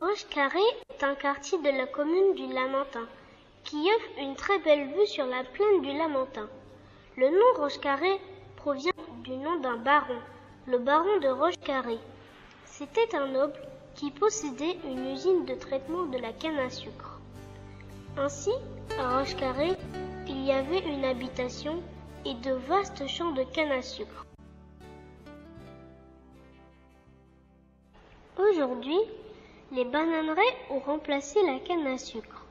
Roche-Carrée est un quartier de la commune du Lamentin, qui offre une très belle vue sur la plaine du Lamentin. Le nom Roche-Carrée provient du nom d'un baron, le baron de Roche-Carrée. C'était un noble qui possédait une usine de traitement de la canne à sucre. Ainsi, à Roche-Carrée, il y avait une habitation et de vastes champs de canne à sucre. Aujourd'hui, les bananeraies ont remplacé la canne à sucre.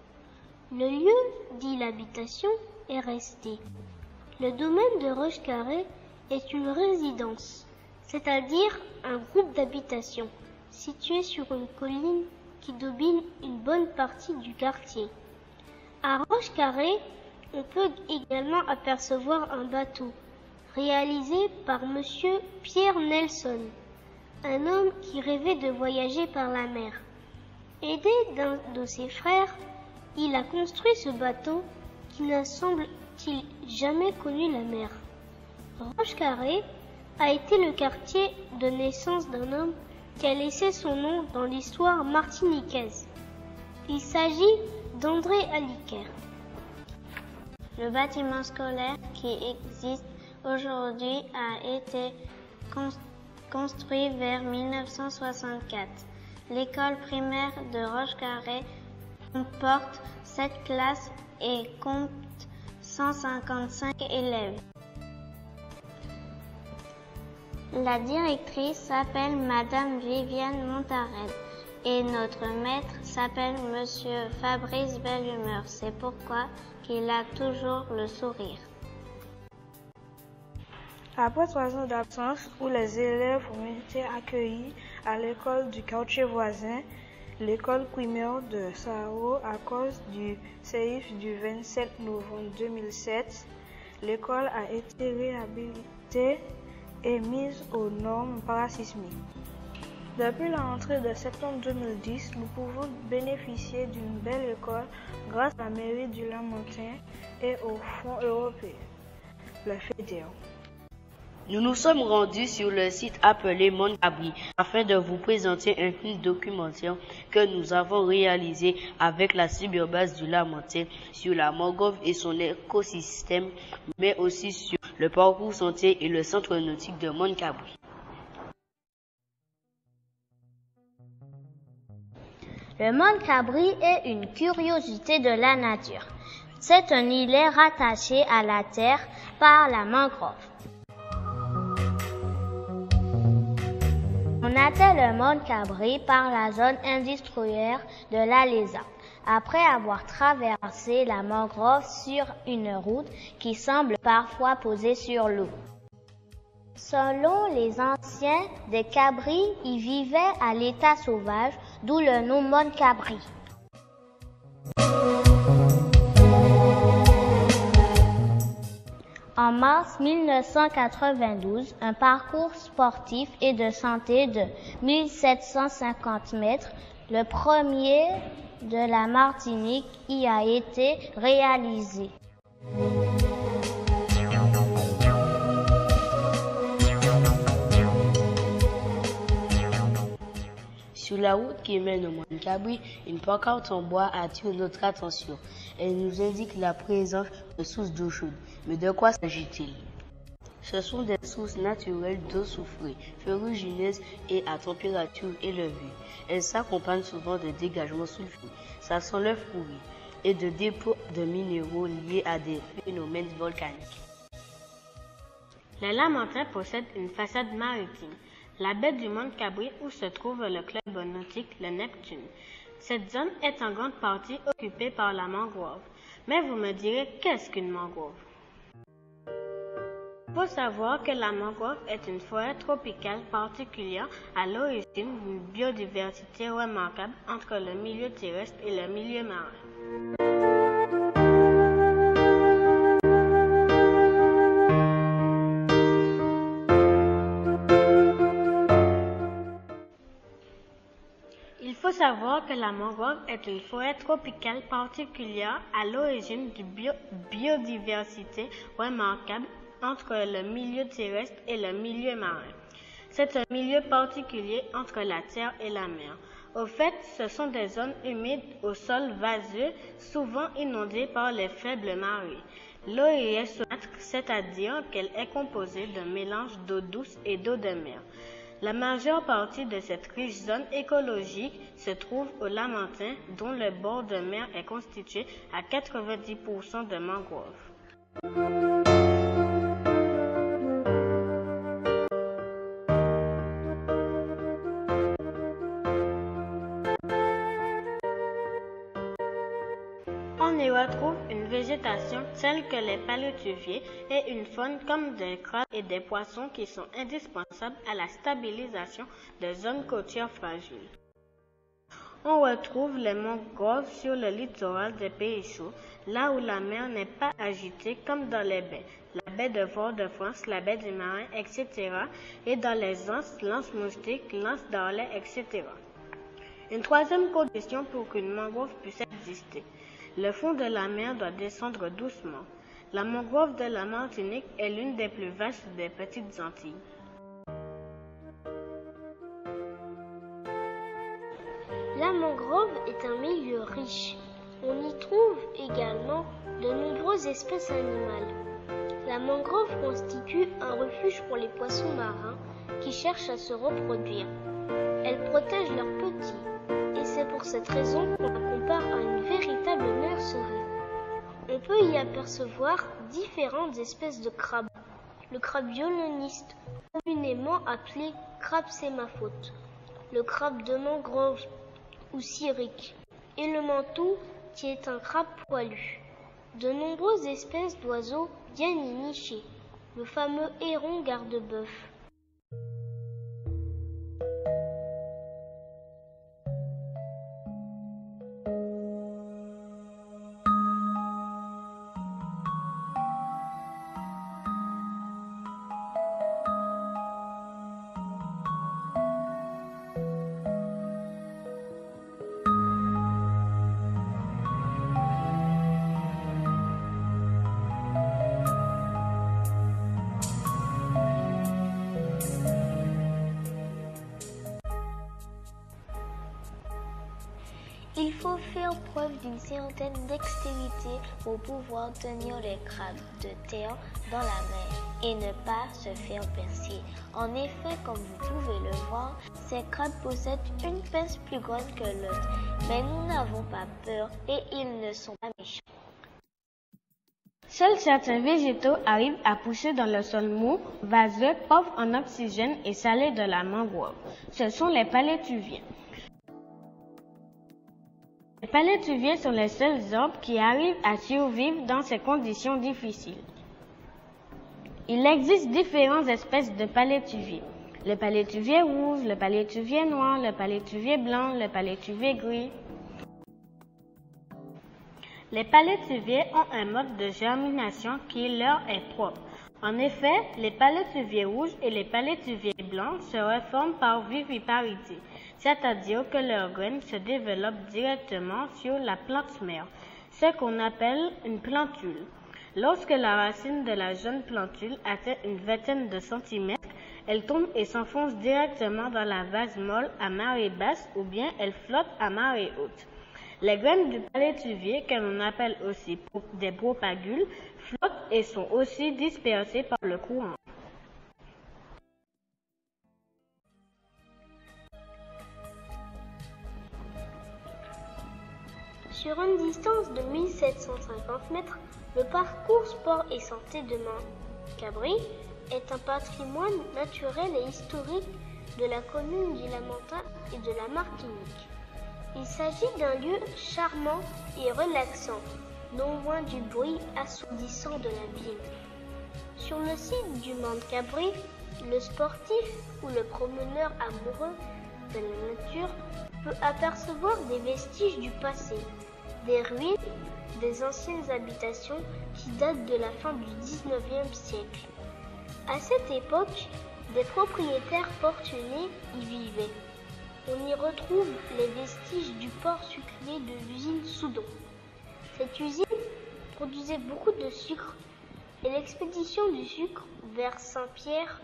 Le lieu, dit l'habitation, est resté. Le domaine de Roche-Carrée est une résidence, c'est-à-dire un groupe d'habitations situé sur une colline qui domine une bonne partie du quartier. À Roche-Carrée, on peut également apercevoir un bateau réalisé par monsieur Pierre Nelson, un homme qui rêvait de voyager par la mer. Aidé d'un de ses frères, il a construit ce bateau qui n'a semble-t-il jamais connu la mer. Roche-Carrée a été le quartier de naissance d'un homme qui a laissé son nom dans l'histoire martiniquaise. Il s'agit d'André Aliquer. Le bâtiment scolaire qui existe aujourd'hui a été construit vers 1964. L'école primaire de Roche-Carrée comporte 7 classes et compte 155 élèves. La directrice s'appelle Madame Viviane Montared et notre maître s'appelle Monsieur Fabrice Bellumeur. C'est pourquoi qu'il a toujours le sourire. Après 3 ans d'absence où les élèves ont été accueillis à l'école du quartier voisin, l'école primaire de Sao, à cause du séisme du 27 novembre 2007, l'école a été réhabilitée et mise aux normes parasismiques. Depuis la rentrée de septembre 2010, nous pouvons bénéficier d'une belle école grâce à la mairie du Lamentin et au Fonds européen, le FEDER. Nous nous sommes rendus sur le site appelé Monde Cabri afin de vous présenter un film documentaire que nous avons réalisé avec la cyberbase du Lamentin sur la mangrove et son écosystème, mais aussi sur le parcours santé et le centre nautique de Monde Cabri. Le Monde Cabri est une curiosité de la nature. C'est un îlet rattaché à la terre par la mangrove. On atteint le Monde Cabri par la zone industrielle de la Lézard, après avoir traversé la mangrove sur une route qui semble parfois posée sur l'eau. Selon les anciens, des cabris y vivaient à l'état sauvage, d'où le nom Monde Cabri. En mars 1992, un parcours sportif et de santé de 1750 mètres, le premier de la Martinique, y a été réalisé. Sur la route qui mène au Monde Cabri, une pancarte en bois attire notre attention. Elle nous indique la présence de sources d'eau chaude. Mais de quoi s'agit-il? Ce sont des sources naturelles d'eau soufrée, ferrugineuse et à température élevée. Elles s'accompagnent souvent de dégagements sulfureux, ça sent l'œuf pourri, et de dépôts de minéraux liés à des phénomènes volcaniques. Le Lamentin possède une façade maritime, la baie du Monde Cabri où se trouve le club nautique, le Neptune. Cette zone est en grande partie occupée par la mangrove. Mais vous me direz, qu'est-ce qu'une mangrove? Il faut savoir que la mangrove est une forêt tropicale particulière à l'origine d'une biodiversité remarquable entre le milieu terrestre et le milieu marin. Il faut savoir que la mangrove est une forêt tropicale particulière à l'origine d'une biodiversité remarquable entre le milieu terrestre et le milieu marin. C'est un milieu particulier entre la terre et la mer. Au fait, ce sont des zones humides au sol vaseux, souvent inondées par les faibles marées. L'eau y est saumâtre, c'est-à-dire qu'elle est composée d'un mélange d'eau douce et d'eau de mer. La majeure partie de cette riche zone écologique se trouve au Lamentin, dont le bord de mer est constitué à 90% de mangroves. On y retrouve une végétation telle que les palétuviers et une faune comme des crabes et des poissons qui sont indispensables à la stabilisation des zones côtières fragiles. On retrouve les mangroves sur le littoral des pays chauds, là où la mer n'est pas agitée comme dans les baies, la baie de Fort-de-France, la baie du Marin, etc., et dans les anses moustiques, l'anse d'Arlet, etc. Une troisième condition pour qu'une mangrove puisse exister. Le fond de la mer doit descendre doucement. La mangrove de la Martinique est l'une des plus vastes des petites Antilles. La mangrove est un milieu riche. On y trouve également de nombreuses espèces animales. La mangrove constitue un refuge pour les poissons marins qui cherchent à se reproduire. Elle protège leurs petits et c'est pour cette raison qu'on la compare à une véritable nurserie. On peut y apercevoir différentes espèces de crabes. Le crabe violoniste, communément appelé crabe sémaphote, le crabe de mangrove ou cyrique, et le mantou qui est un crabe poilu. De nombreuses espèces d'oiseaux viennent y nicher, le fameux héron garde-bœuf. Il faut faire preuve d'une certaine dextérité pour pouvoir tenir les crabes de terre dans la mer et ne pas se faire percer. En effet, comme vous pouvez le voir, ces crabes possèdent une pince plus grande que l'autre, mais nous n'avons pas peur et ils ne sont pas méchants. Seuls certains végétaux arrivent à pousser dans le sol mou, vaseux, pauvre en oxygène et salé de la mangrove. Ce sont les palétuviers. Les palétuviers sont les seuls arbres qui arrivent à survivre dans ces conditions difficiles. Il existe différentes espèces de palétuviers. Le palétuvier rouge, le palétuvier noir, le palétuvier blanc, le palétuvier gris. Les palétuviers ont un mode de germination qui leur est propre. En effet, les palétuviers rouges et les palétuviers blancs se reforment par viviparité, c'est-à-dire que leurs graines se développent directement sur la plante mère, ce qu'on appelle une plantule. Lorsque la racine de la jeune plantule atteint une vingtaine de centimètres, elle tombe et s'enfonce directement dans la vase molle à marée basse ou bien elle flotte à marée haute. Les graines du palétuvier, que l'on appelle aussi des propagules, flottent et sont aussi dispersées par le courant. Sur une distance de 1750 mètres, le parcours Sport et Santé de Mont-Cabri est un patrimoine naturel et historique de la commune du Lamentin et de la Martinique. Il s'agit d'un lieu charmant et relaxant, non loin du bruit assourdissant de la ville. Sur le site du Mont-Cabri, le sportif ou le promeneur amoureux de la nature peut apercevoir des vestiges du passé, des ruines, des anciennes habitations qui datent de la fin du XIXe siècle. À cette époque, des propriétaires fortunés y vivaient. On y retrouve les vestiges du port sucrier de l'usine Soudon. Cette usine produisait beaucoup de sucre et l'expédition du sucre vers Saint-Pierre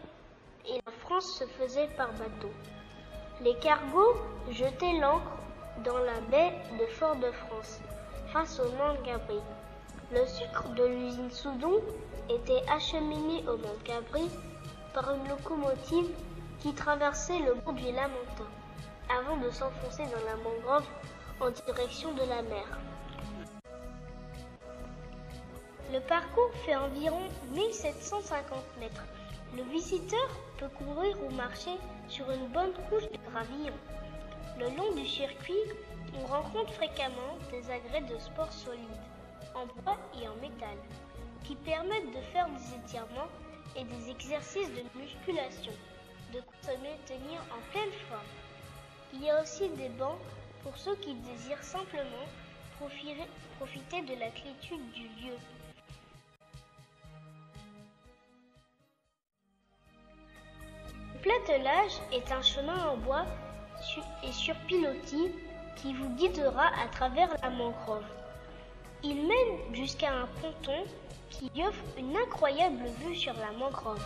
et la France se faisait par bateau. Les cargos jetaient l'ancre dans la baie de Fort-de-France, face au Mont-Cabri. Le sucre de l'usine Soudon était acheminé au Mont-Cabri par une locomotive qui traversait le bourg du Lamentin, avant de s'enfoncer dans la mangrove en direction de la mer. Le parcours fait environ 1750 mètres. Le visiteur peut courir ou marcher sur une bonne couche de gravillon. Le long du circuit, on rencontre fréquemment des agrès de sport solides, en bois et en métal, qui permettent de faire des étirements et des exercices de musculation, de quoi se maintenir en pleine forme. Il y a aussi des bancs pour ceux qui désirent simplement profiter de la quiétude du lieu. Le platelage est un chemin en bois et sur pilotis qui vous guidera à travers la mangrove. Il mène jusqu'à un ponton qui offre une incroyable vue sur la mangrove.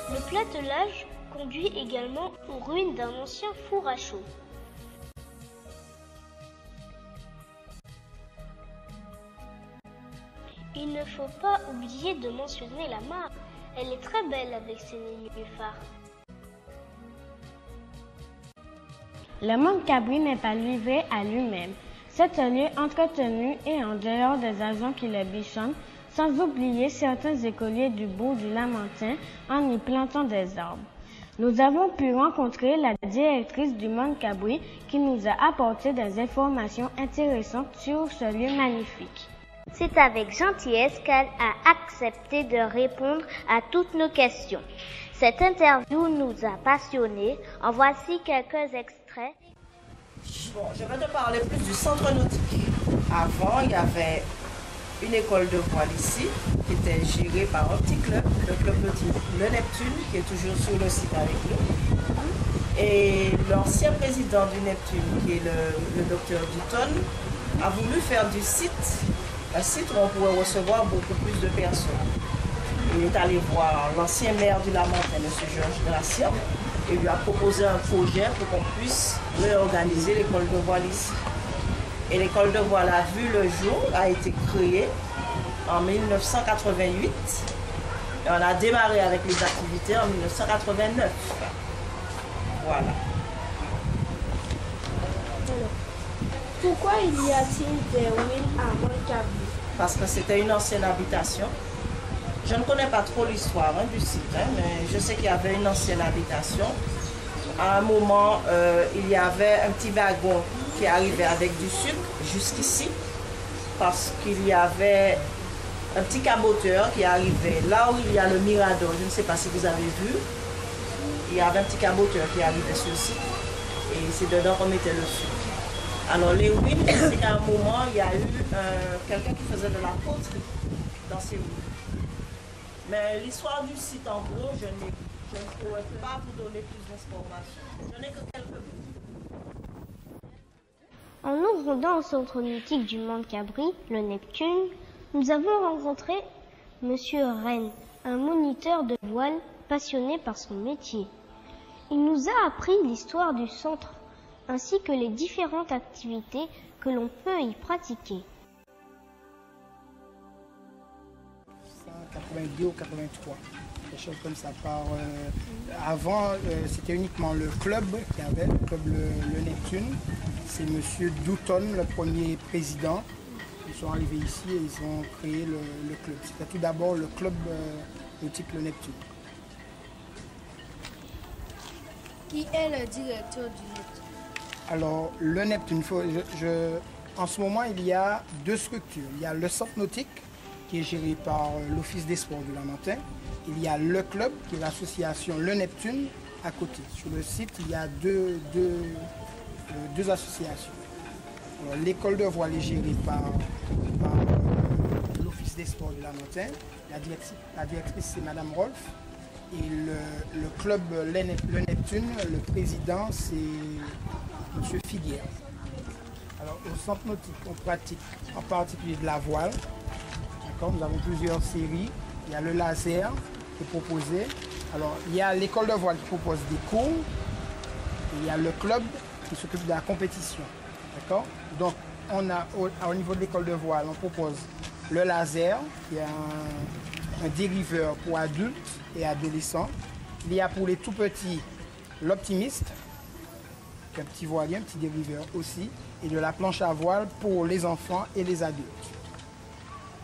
Le platelage conduit également aux ruines d'un ancien four à chaux. Il ne faut pas oublier de mentionner la mare. Elle est très belle avec ses nénuphars. Le Mont-Cabri n'est pas livré à lui-même. C'est un lieu entretenu et en dehors des agents qui le bichonnent, sans oublier certains écoliers du bourg du Lamentin en y plantant des arbres. Nous avons pu rencontrer la directrice du Mont-Cabri qui nous a apporté des informations intéressantes sur ce lieu magnifique. C'est avec gentillesse qu'elle a accepté de répondre à toutes nos questions. Cette interview nous a passionnés. En voici quelques extraits. Bon, je vais te parler plus du centre nautique. Avant, il y avait une école de voile ici qui était gérée par un petit club, le club nautique Le Neptune, qui est toujours sur le site avec nous. Et l'ancien président du Neptune, qui est le docteur Dutton, a voulu faire du site un site où on pourrait recevoir beaucoup plus de personnes. Il est allé voir l'ancien maire du Lamentin, M. Georges Gracia, et lui a proposé un projet pour qu'on puisse réorganiser l'école de voile ici. Et l'école de voile a vu le jour, a été créée en 1988. Et on a démarré avec les activités en 1989. Voilà. Pourquoi il y a-t-il des ruines à Mont-Cabri? Parce que c'était une ancienne habitation. Je ne connais pas trop l'histoire du site, mais je sais qu'il y avait une ancienne habitation. À un moment, il y avait un petit wagon qui arrivait avec du sucre jusqu'ici, parce qu'il y avait un petit caboteur qui arrivait là où il y a le Mirador. Je ne sais pas si vous avez vu. Il y avait un petit caboteur qui arrivait sur le site et c'est dedans qu'on mettait le sucre. Alors les ruines, c'est qu'à un moment, il y a eu quelqu'un qui faisait de la poterie dans ces ruines. Mais l'histoire du site, en gros, je ne pourrais pas vous donner plus d'informations. Je n'ai que quelques mots. En nous rendant au centre nautique du Mont-Cabri, le Neptune, nous avons rencontré M. Rennes, un moniteur de voile passionné par son métier. Il nous a appris l'histoire du centre, ainsi que les différentes activités que l'on peut y pratiquer. 82 ou 83, quelque chose comme ça. Avant, c'était uniquement le club qui avait, le club le Neptune. C'est M. Dutton, le premier président. Ils sont arrivés ici et ils ont créé le club. C'était tout d'abord le club nautique le Neptune. Qui est le directeur du Neptune? Alors, le Neptune, en ce moment, il y a deux structures. Il y a le centre nautique, qui est géré par l'Office des sports du Lamentin. Il y a le club, qui est l'association Le Neptune, à côté. Sur le site, il y a deux associations. L'école de voile est gérée par l'Office des sports du Lamentin. La directrice, c'est Mme Rolf. Et le club Le Neptune, le président, c'est M. Figuière. Alors, au centre nautique, on pratique en particulier de la voile. Nous avons plusieurs séries. Il y a le laser qui est proposé. Alors, il y a l'école de voile qui propose des cours. Et il y a le club qui s'occupe de la compétition. D'accord? Donc, on a au niveau de l'école de voile, on propose le laser, qui est un dériveur pour adultes et adolescents. Il y a pour les tout petits l'optimiste, qui est un petit voilier, un petit dériveur aussi, et de la planche à voile pour les enfants et les adultes.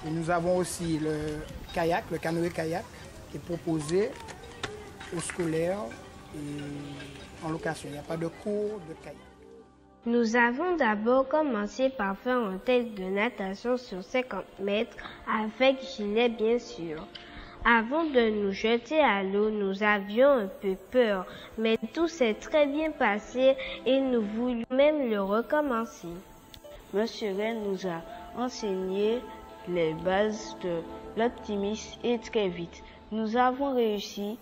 Et nous avons aussi le kayak, le canoë-kayak, qui est proposé aux scolaires et en location. Il n'y a pas de cours de kayak. Nous avons d'abord commencé par faire un test de natation sur 50 mètres avec gilet bien sûr. Avant de nous jeter à l'eau, nous avions un peu peur, mais tout s'est très bien passé et nous voulions même le recommencer. Monsieur Ren nous a enseigné les bases de l'optimisme et très vite, nous avons réussi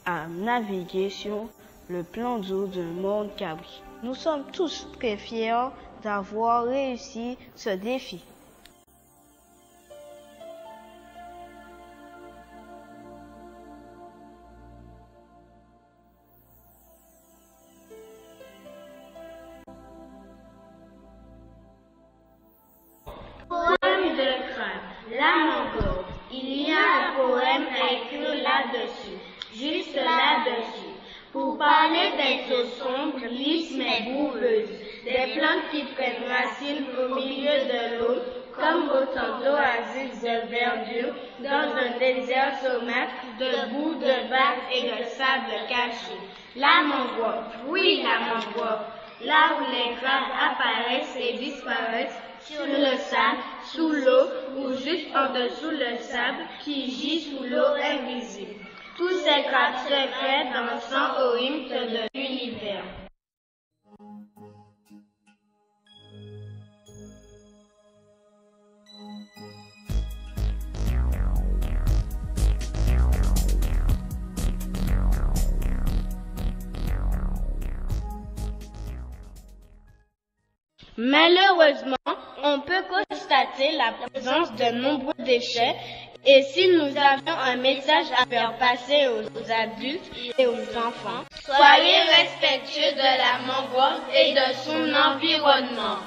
à naviguer sur le plan d'eau de Mont Cabri. Nous sommes tous très fiers d'avoir réussi ce défi. Poème de crâne, la mangrove. Il y a un poème à écrire là-dessus, juste là-dessus. Pour parler des eaux sombres, lisses mais bourreuses, des plantes qui prennent racine au milieu de l'eau, comme autant d'oasis de verdure, dans un désert saumâtre, de boue, de vagues et de sable caché. La mangrove, oui la mangrove, là où les crabes apparaissent et disparaissent, sur le sable, sous l'eau ou juste en dessous le sable qui gît sous l'eau invisible. Tous ces crabes secrets dansant au rythme de l'univers. Malheureusement, on peut constater la présence de nombreux déchets et si nous avions un message à faire passer aux adultes et aux enfants, soyez respectueux de la mangrove et de son environnement.